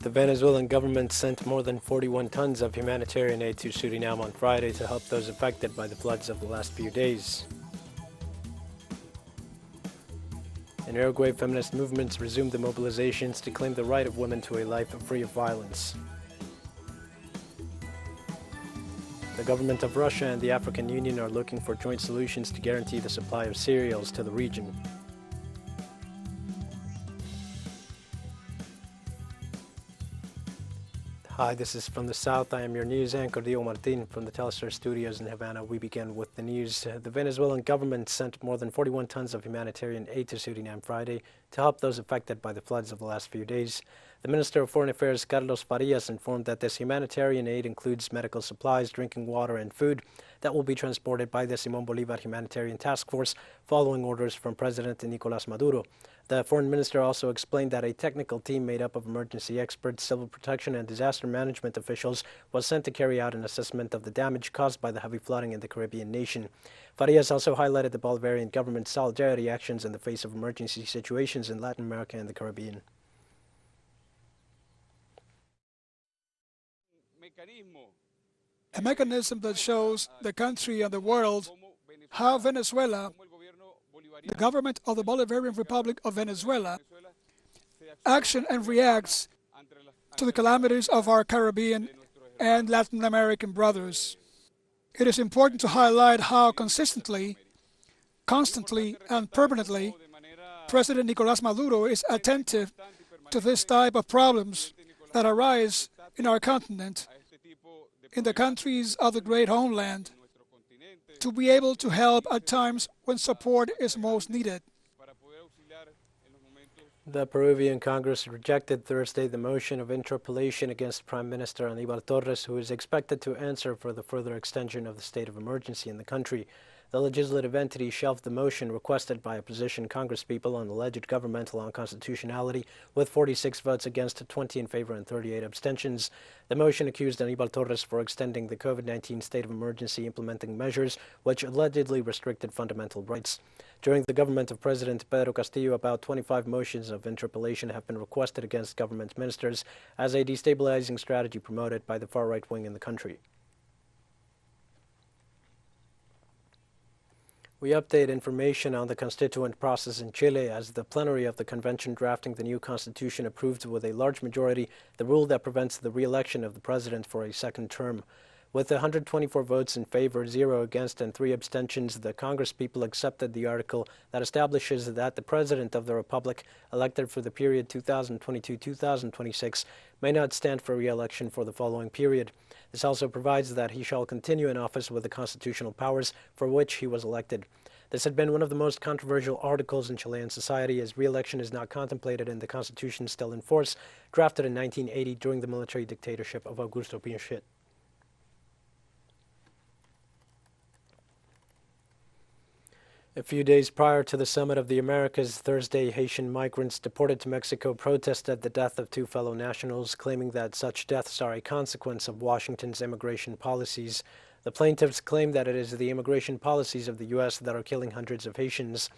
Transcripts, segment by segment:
The Venezuelan government sent more than 41 tons of humanitarian aid to Surinam on Friday to help those affected by the floods of the last few days. In Uruguay, feminist movements resumed the mobilizations to claim the right of women to a life free of violence. The government of Russia and the African Union are looking for joint solutions to guarantee the supply of cereals to the region. Hi, this is From the South. I am your news anchor, Dio Martin, from the teleSUR studios in Havana. We begin with the news. The Venezuelan government sent more than 41 tons of humanitarian aid to Surinam Friday to help those affected by the floods of the last few days. The Minister of Foreign Affairs, Carlos Farias, informed that this humanitarian aid includes medical supplies, drinking water, and food that will be transported by the Simón Bolívar Humanitarian Task Force following orders from President Nicolás Maduro. The foreign minister also explained that a technical team made up of emergency experts, civil protection, and disaster management officials was sent to carry out an assessment of the damage caused by the heavy flooding in the Caribbean nation. Farias also highlighted the Bolivarian government's solidarity actions in the face of emergency situations in Latin America and the Caribbean. A mechanism that shows the country and the world how Venezuela, the government of the Bolivarian Republic of Venezuela, acts and reacts to the calamities of our Caribbean and Latin American brothers. It is important to highlight how consistently, constantly, and permanently President Nicolás Maduro is attentive to this type of problems that arise in our continent, in the countries of the great homeland, to be able to help at times when support is most needed. The Peruvian Congress rejected Thursday the motion of interpellation against Prime Minister Aníbal Torres, who is expected to answer for the further extension of the state of emergency in the country. The legislative entity shelved the motion requested by opposition congresspeople on alleged governmental unconstitutionality, with 46 votes against, 20 in favor, and 38 abstentions. The motion accused Aníbal Torres for extending the COVID-19 state of emergency, implementing measures which allegedly restricted fundamental rights. During the government of President Pedro Castillo, about 25 motions of interpellation have been requested against government ministers as a destabilizing strategy promoted by the far-right wing in the country. We update information on the constituent process in Chile as the plenary of the convention drafting the new constitution approved with a large majority the rule that prevents the re-election of the president for a second term. With 124 votes in favor, 0 against, and 3 abstentions, the congresspeople accepted the article that establishes that the president of the republic, elected for the period 2022-2026, may not stand for re-election for the following period. This also provides that he shall continue in office with the constitutional powers for which he was elected. This had been one of the most controversial articles in Chilean society, as re-election is not contemplated in the constitution still in force, drafted in 1980 during the military dictatorship of Augusto Pinochet. A few days prior to the Summit of the Americas, Thursday, Haitian migrants deported to Mexico protested the death of 2 fellow nationals, claiming that such deaths are a consequence of Washington's immigration policies. The plaintiffs claim that it is the immigration policies of the U.S. that are killing hundreds of Haitians.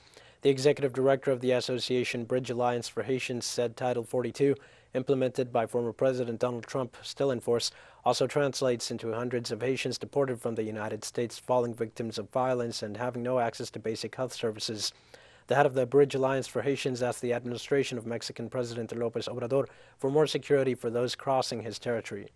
The executive director of the association Bridge Alliance for Haitians said Title 42, implemented by former President Donald Trump, still in force, also translates into hundreds of Haitians deported from the United States, falling victims of violence and having no access to basic health services. The head of the Bridge Alliance for Haitians asked the administration of Mexican President López Obrador for more security for those crossing his territory.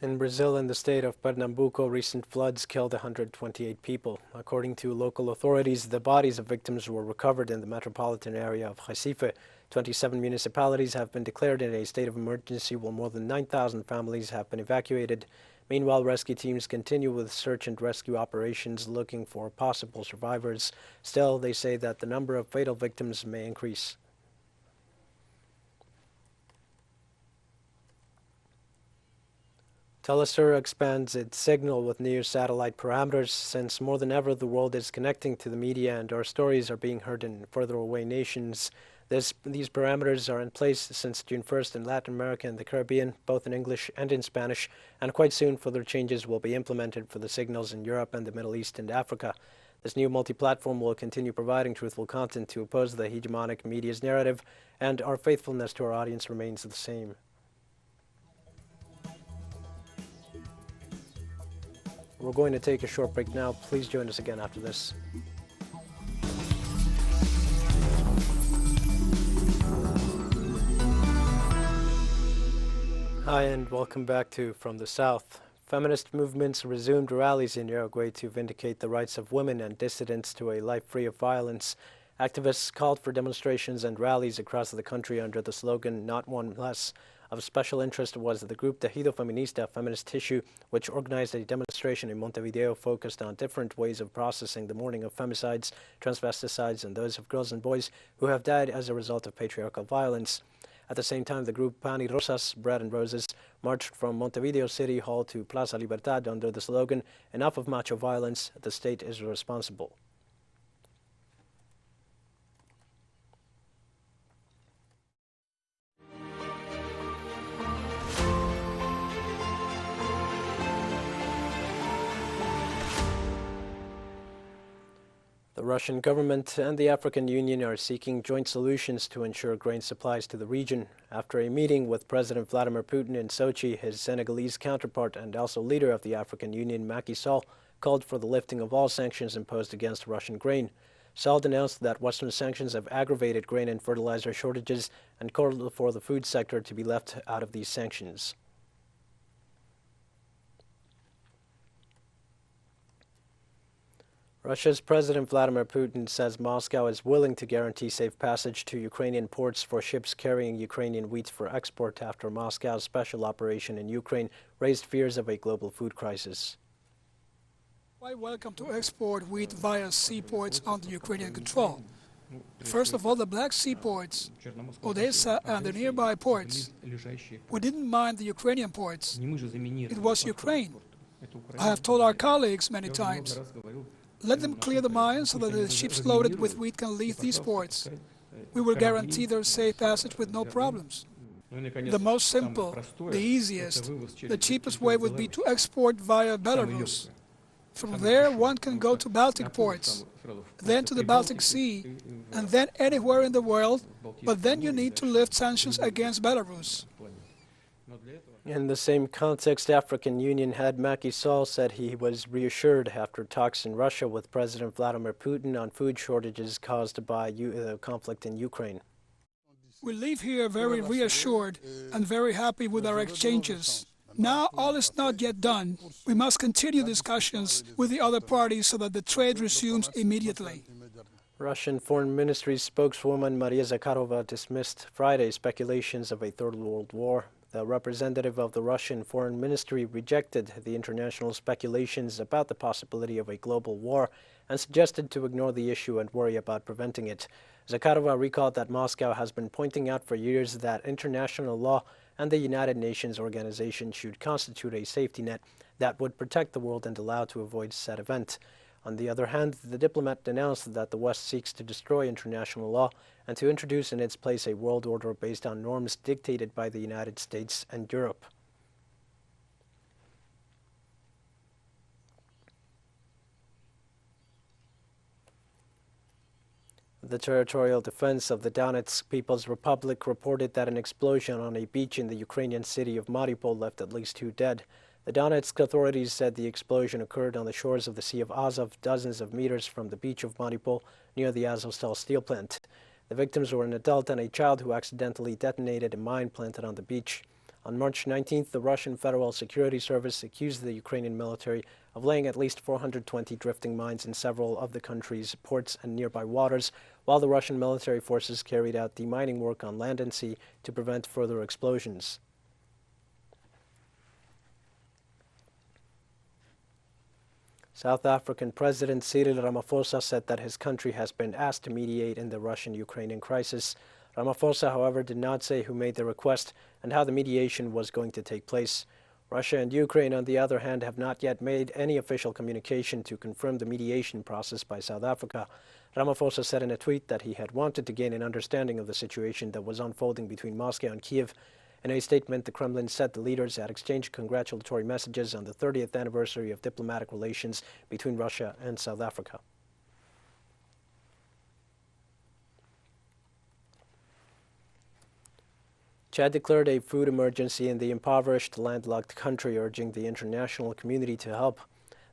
In Brazil and the state of Pernambuco, recent floods killed 128 people. According to local authorities, the bodies of victims were recovered in the metropolitan area of Recife. 27 municipalities have been declared in a state of emergency, while more than 9,000 families have been evacuated. Meanwhile, rescue teams continue with search and rescue operations looking for possible survivors. Still, they say that the number of fatal victims may increase. teleSUR expands its signal with new satellite parameters since more than ever the world is connecting to the media and our stories are being heard in further away nations. These parameters are in place since June 1st in Latin America and the Caribbean, both in English and in Spanish, and quite soon further changes will be implemented for the signals in Europe and the Middle East and Africa. This new multi-platform will continue providing truthful content to oppose the hegemonic media's narrative, and our faithfulness to our audience remains the same. We're going to take a short break now. Please join us again after this. Hi, and welcome back to From the South. Feminist movements resumed rallies in Uruguay to vindicate the rights of women and dissidents to a life free of violence. Activists called for demonstrations and rallies across the country under the slogan, "Not One Less." Of special interest was the group Tejido Feminista, Feminist Tissue, which organized a demonstration in Montevideo focused on different ways of processing the mourning of femicides, transvesticides, and those of girls and boys who have died as a result of patriarchal violence. At the same time, the group Pan y Rosas, Bread and Roses, marched from Montevideo City Hall to Plaza Libertad under the slogan, "Enough of macho violence, the state is responsible." The Russian government and the African Union are seeking joint solutions to ensure grain supplies to the region. After a meeting with President Vladimir Putin in Sochi, his Senegalese counterpart and also leader of the African Union, Macky Sall, called for the lifting of all sanctions imposed against Russian grain. Sall announced that Western sanctions have aggravated grain and fertilizer shortages and called for the food sector to be left out of these sanctions. Russia's President Vladimir Putin says Moscow is willing to guarantee safe passage to Ukrainian ports for ships carrying Ukrainian wheat for export after Moscow's special operation in Ukraine raised fears of a global food crisis. Quite welcome to export wheat via seaports under Ukrainian control. First of all, the Black Sea ports, Odessa and the nearby ports. We didn't mind the Ukrainian ports. It was Ukraine. I have told our colleagues many times, let them clear the mines so that the ships loaded with wheat can leave these ports. We will guarantee their safe passage with no problems. The most simple, the easiest, the cheapest way would be to export via Belarus. From there, one can go to Baltic ports, then to the Baltic Sea, and then anywhere in the world, but then you need to lift sanctions against Belarus. In the same context, African Union head Macky Sall said he was reassured after talks in Russia with President Vladimir Putin on food shortages caused by the conflict in Ukraine. We leave here very reassured and very happy with our exchanges. Now all is not yet done. We must continue discussions with the other parties so that the trade resumes immediately. Russian Foreign Ministry spokeswoman Maria Zakharova dismissed Friday speculations of a Third World War. The representative of the Russian Foreign Ministry rejected the international speculations about the possibility of a global war and suggested to ignore the issue and worry about preventing it. Zakharova recalled that Moscow has been pointing out for years that international law and the United Nations organization should constitute a safety net that would protect the world and allow to avoid said event. On the other hand, the diplomat denounced that the West seeks to destroy international law and to introduce in its place a world order based on norms dictated by the United States and Europe. The Territorial Defense of the Donetsk People's Republic reported that an explosion on a beach in the Ukrainian city of Mariupol left at least 2 dead. The Donetsk authorities said the explosion occurred on the shores of the Sea of Azov, dozens of meters from the beach of Mariupol, near the Azovstal steel plant. The victims were an adult and a child who accidentally detonated a mine planted on the beach. On March 19th, the Russian Federal Security Service accused the Ukrainian military of laying at least 420 drifting mines in several of the country's ports and nearby waters, while the Russian military forces carried out demining work on land and sea to prevent further explosions. South African President Cyril Ramaphosa said that his country has been asked to mediate in the Russian-Ukrainian crisis. Ramaphosa, however, did not say who made the request and how the mediation was going to take place. Russia and Ukraine, on the other hand, have not yet made any official communication to confirm the mediation process by South Africa. Ramaphosa said in a tweet that he had wanted to gain an understanding of the situation that was unfolding between Moscow and Kiev. In a statement, the Kremlin said the leaders had exchanged congratulatory messages on the 30th anniversary of diplomatic relations between Russia and South Africa. Chad declared a food emergency in the impoverished, landlocked country, urging the international community to help.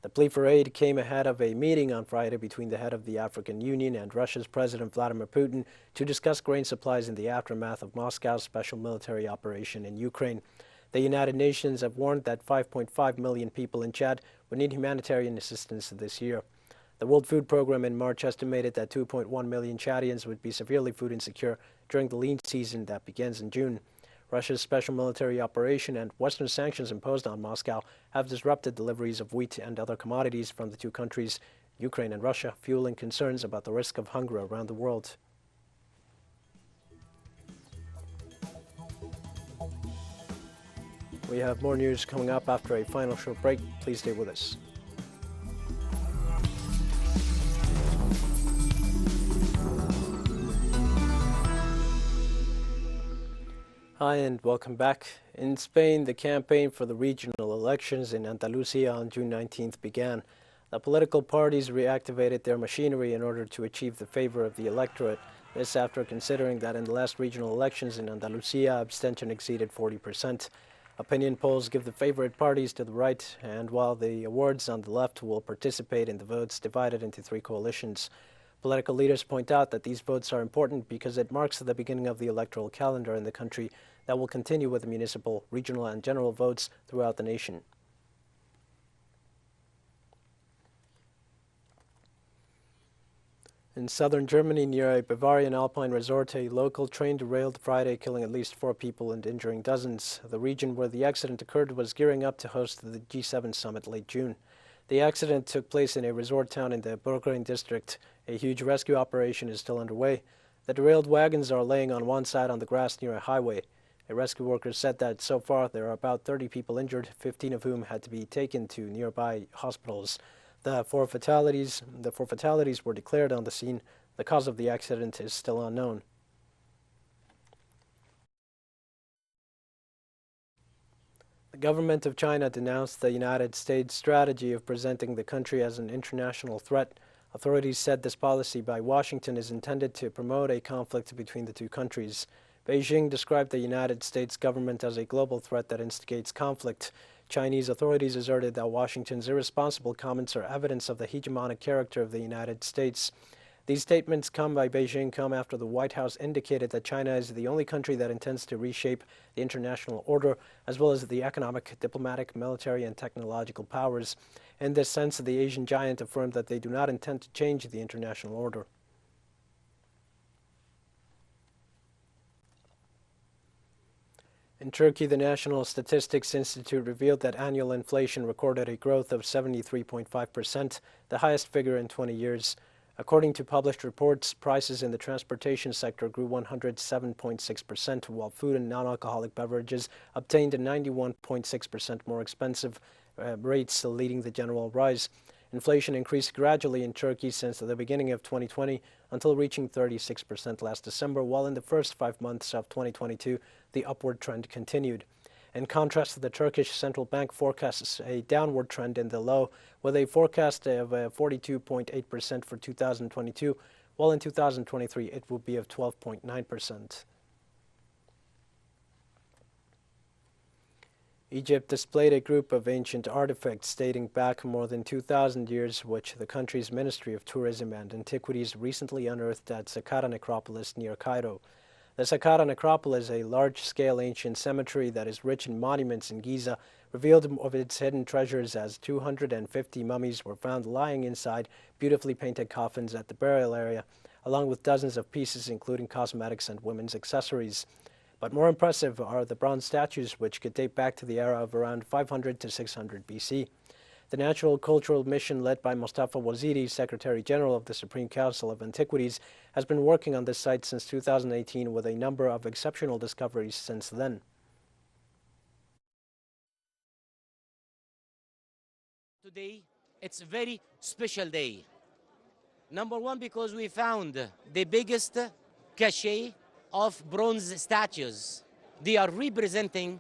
The plea for aid came ahead of a meeting on Friday between the head of the African Union and Russia's President Vladimir Putin to discuss grain supplies in the aftermath of Moscow's special military operation in Ukraine. The United Nations have warned that 5.5 million people in Chad would need humanitarian assistance this year. The World Food Programme in March estimated that 2.1 million Chadians would be severely food insecure during the lean season that begins in June. Russia's special military operation and Western sanctions imposed on Moscow have disrupted deliveries of wheat and other commodities from the two countries, Ukraine and Russia, fueling concerns about the risk of hunger around the world. We have more news coming up after a final short break. Please stay with us. Hi and welcome back. In Spain, the campaign for the regional elections in Andalusia on June 19th began. The political parties reactivated their machinery in order to achieve the favor of the electorate. This after considering that in the last regional elections in Andalusia, abstention exceeded 40%. Opinion polls give the favorite parties to the right, and while the awards on the left will participate in the votes divided into three coalitions. Political leaders point out that these votes are important because it marks the beginning of the electoral calendar in the country that will continue with the municipal, regional, and general votes throughout the nation. In southern Germany, near a Bavarian alpine resort, a local train derailed Friday, killing at least 4 people and injuring dozens. The region where the accident occurred was gearing up to host the G7 summit late June. The accident took place in a resort town in the Burgring district. A huge rescue operation is still underway. The derailed wagons are laying on one side on the grass near a highway. A rescue worker said that so far there are about 30 people injured, 15 of whom had to be taken to nearby hospitals. The four fatalities were declared on the scene. The cause of the accident is still unknown. The government of China denounced the United States' strategy of presenting the country as an international threat. Authorities said this policy by Washington is intended to promote a conflict between the two countries. Beijing described the United States government as a global threat that instigates conflict. Chinese authorities asserted that Washington's irresponsible comments are evidence of the hegemonic character of the United States. These statements by Beijing come after the White House indicated that China is the only country that intends to reshape the international order, as well as the economic, diplomatic, military, and technological powers. In this sense, the Asian giant affirmed that they do not intend to change the international order. In Turkey, the National Statistics Institute revealed that annual inflation recorded a growth of 73.5%, the highest figure in 20 years. According to published reports, prices in the transportation sector grew 107.6%, while food and non-alcoholic beverages obtained 91.6% more expensive rates, leading the general rise. Inflation increased gradually in Turkey since the beginning of 2020 until reaching 36% last December, while in the first 5 months of 2022, the upward trend continued. In contrast, the Turkish central bank forecasts a downward trend in the low, with a forecast of 42.8% for 2022, while in 2023 it will be of 12.9%. Egypt displayed a group of ancient artifacts dating back more than 2,000 years, which the country's Ministry of Tourism and Antiquities recently unearthed at Saqqara Necropolis near Cairo. The Saqqara Necropolis, a large-scale ancient cemetery that is rich in monuments in Giza, revealed of its hidden treasures as 250 mummies were found lying inside beautifully painted coffins at the burial area, along with dozens of pieces including cosmetics and women's accessories. But more impressive are the bronze statues, which could date back to the era of around 500 to 600 BC. The Natural Cultural Mission, led by Mustafa Waziri, Secretary General of the Supreme Council of Antiquities, has been working on this site since 2018 with a number of exceptional discoveries since then. Today, it's a very special day. Number one, because we found the biggest cache of bronze statues. They are representing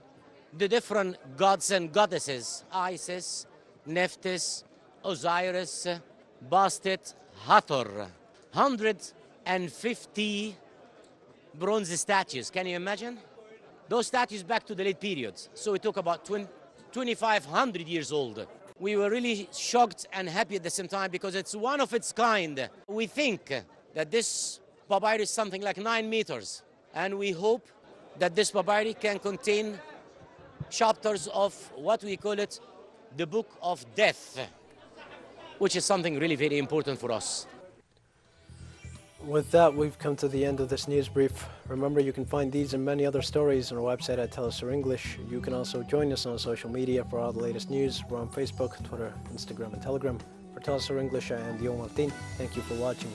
the different gods and goddesses: Isis, Nephthys, Osiris, Bastet, Hathor. 150 bronze statues. Can you imagine? Those statues back to the late periods. So we talk about 2,500 years old. We were really shocked and happy at the same time because it's one of its kind. We think that this papyrus is something like 9 meters. And we hope that this papyrus can contain chapters of what we call it the Book of Death, which is something really very important for us. With that, we've come to the end of this news brief. Remember, you can find these and many other stories on our website at teleSUR English. You can also join us on social media for all the latest news. We're on Facebook, Twitter, Instagram, and Telegram. For teleSUR English, I am Martin. Thank you for watching.